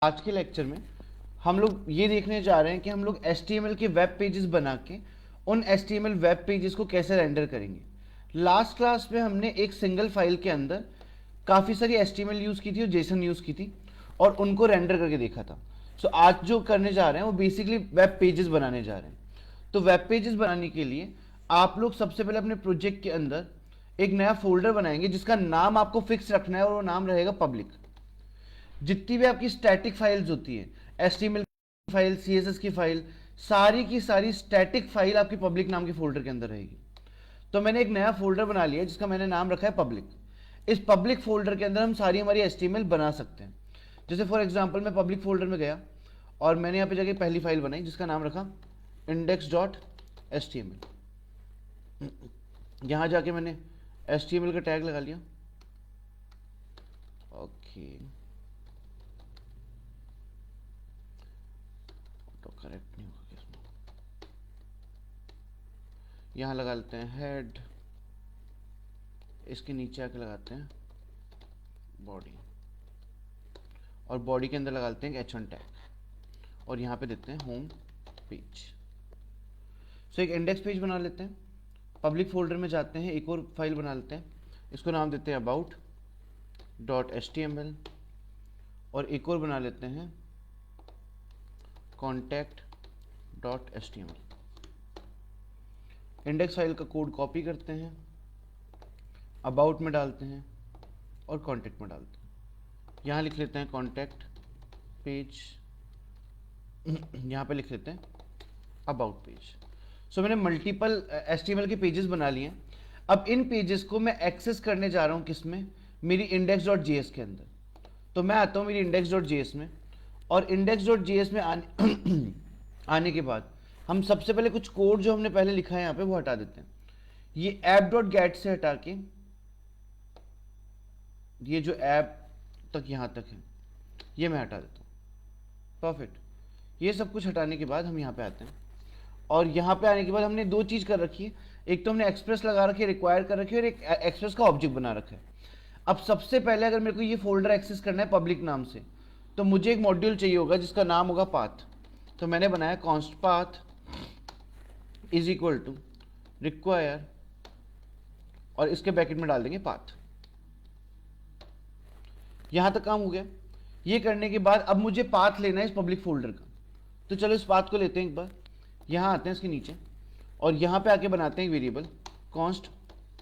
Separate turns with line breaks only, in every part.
आज के लेक्चर में हम लोग ये देखने जा रहे हैं कि हम लोग HTML के वेब पेजेस बना के उन HTML वेब पेजेस को कैसे रेंडर करेंगे। लास्ट क्लास में हमने एक सिंगल फाइल के अंदर काफ़ी सारी HTML यूज़ की थी और JSON यूज़ की थी और उनको रेंडर करके देखा था। सो आज जो करने जा रहे हैं वो बेसिकली वेब पेजेस बनाने जा रहे हैं। तो वेब पेजेस बनाने के लिए आप लोग सबसे पहले अपने प्रोजेक्ट के अंदर एक नया फोल्डर बनाएंगे जिसका नाम आपको फिक्स रखना है और वो नाम रहेगा पब्लिक। जितनी भी आपकी स्टैटिक फाइल्स होती है, HTML की फाइल, CSS की फाइल, सारी की सारी स्टैटिक फाइल आपकी पब्लिक नाम के फोल्डर के अंदर रहेगी। तो मैंने एक नया फोल्डर बना लिया जिसका मैंने नाम रखा है पब्लिक। इस पब्लिक फोल्डर के अंदर हम सारी हमारी HTML बना सकते हैं। जैसे फॉर एग्जाम्पल मैं पब्लिक फोल्डर में गया और मैंने यहाँ पे जाके पहली फाइल बनाई जिसका नाम रखा index.html। यहाँ जाके मैंने HTML का टैग लगा लिया। ओके, तो करेक्ट नहीं होगा इसमें। यहाँ लगा लेते हैं हेड, इसके नीचे आके लगाते हैं बॉडी और बॉडी के अंदर लगा लेते हैं H1 टैग और यहाँ पे देते हैं होम पेज। सो एक इंडेक्स पेज बना लेते हैं। पब्लिक फोल्डर में जाते हैं, एक और फाइल बना लेते हैं, इसको नाम देते हैं about.html और एक और बना लेते हैं contact.html। इंडेक्स फाइल का कोड कॉपी करते हैं, अबाउट में डालते हैं और कॉन्टैक्ट में डालते हैं। यहाँ लिख लेते हैं कॉन्टैक्ट पेज, यहाँ पे लिख लेते हैं अबाउट पेज। सो मैंने मल्टीपल HTML के पेजेस बना लिए हैं। अब इन पेजेस को मैं एक्सेस करने जा रहा हूँ किसमें, मेरी index.js के अंदर। तो मैं आता हूँ मेरी index.js में और index.js में आने के बाद हम सबसे पहले कुछ कोड जो हमने पहले लिखा है यहाँ पे वो हटा देते हैं। ये app.get से हटा के ये जो ऐप तक यहाँ तक है ये मैं हटा देता हूँ। परफेक्ट। ये सब कुछ हटाने के बाद हम यहाँ पे आते हैं और यहाँ पे आने के बाद हमने दो चीज़ कर रखी है। एक तो हमने एक्सप्रेस लगा रखी है, रिक्वायर कर रखी है, और एक एक्सप्रेस का ऑब्जेक्ट बना रखा है। अब सबसे पहले अगर मेरे को ये फोल्डर एक्सेस करना है पब्लिक नाम से तो मुझे एक मॉड्यूल चाहिए होगा जिसका नाम होगा पाथ। तो मैंने बनाया const path is equal to require और इसके ब्रैकेट में डाल देंगे पाथ। यहां तक काम हो गया। ये करने के बाद अब मुझे पाथ लेना है इस पब्लिक फोल्डर का। तो चलो इस पाथ को लेते हैं एक बार, यहां आते हैं इसके नीचे और यहां पे आके बनाते हैं वेरिएबल कॉन्स्ट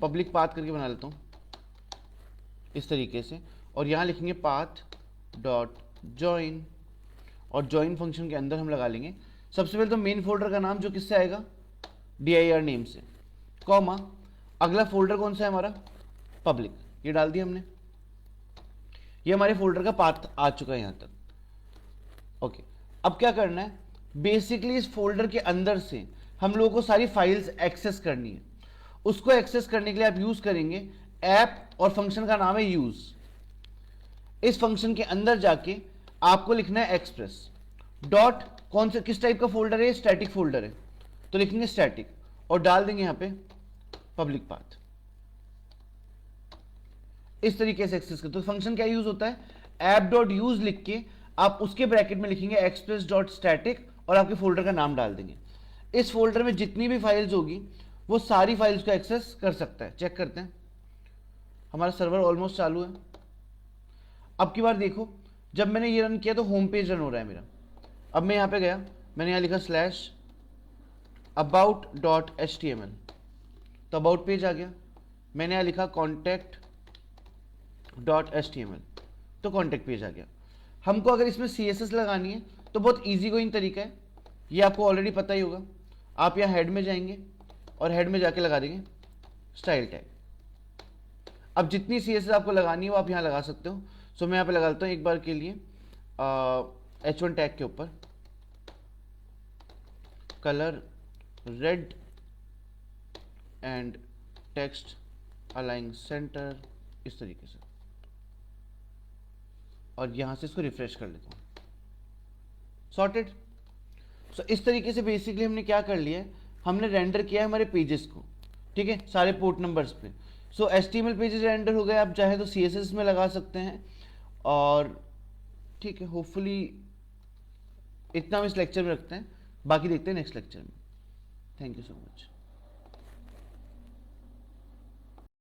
पब्लिक पाथ करके बना लेता हूं इस तरीके से। और यहां लिखेंगे पाथ डॉट जॉइन और जॉइन फंक्शन के अंदर हम लगा लेंगे सबसे पहले तो मेन फोल्डर का नाम जो किससे आएगा, dir नेम से, कॉमा अगला फोल्डर कौन सा है हमारा, पब्लिक। ये डाल दिया हमने। ये हमारे फोल्डर का पाथ आ चुका है यहां तक। ओके, अब क्या करना है, बेसिकली इस फोल्डर के अंदर से हम लोगों को सारी फाइल्स एक्सेस करनी है। उसको एक्सेस करने के लिए आप यूज करेंगे ऐप और फंक्शन का नाम है यूज। इस फंक्शन के अंदर जाके आपको लिखना है एक्सप्रेस डॉट कौन से किस टाइप का फोल्डर है, स्टैटिक फोल्डर है तो लिखेंगे स्टैटिक और डाल देंगे यहां पे पब्लिक पाथ। इस तरीके से एक्सेस करते तो फंक्शन क्या यूज होता है, ऐप डॉट यूज लिख के आप उसके ब्रैकेट में लिखेंगे एक्सप्रेस डॉट स्टैटिक और आपके फोल्डर का नाम डाल देंगे। इस फोल्डर में जितनी भी फाइल्स होगी वो सारी फाइल्स को एक्सेस कर सकता है। चेक करते हैं, हमारा सर्वर ऑलमोस्ट चालू है। अब की बार देखो, जब मैंने ये रन किया तो होम पेज रन हो रहा है मेरा। अब मैं यहां पे गया, मैंने यहां लिखा स्लैश about.html तो अबाउट पेज आ गया। मैंने यहां लिखा contact.html तो कॉन्टैक्ट पेज आ गया। हमको अगर इसमें CSS लगानी है तो बहुत इजी गोइंग तरीका है, ये आपको ऑलरेडी पता ही होगा। आप यहाँ हेड में जाएंगे और हेड में जाके लगा देंगे स्टाइल टैग। अब जितनी CSS आपको लगानी है वो आप यहाँ लगा सकते हो। सो मैं यहाँ पे लगा लेता हूँ एक बार के लिए H1 टैग के ऊपर colour red and text align centre, इस तरीके से, और यहां से इसको रिफ्रेश कर लेता हूं। सॉर्टेड। सो इस तरीके से बेसिकली हमने क्या कर लिया है, हमने रेंडर किया है हमारे पेजेस को, ठीक है, सारे पोर्ट नंबर्स पे। सो HTML पेजेस रेंडर हो गए। आप चाहे तो CSS में लगा सकते हैं और ठीक है, होपफुली इतना हम इस लेक्चर में रखते हैं, बाकी देखते हैं नेक्स्ट लेक्चर में। Thank you so much.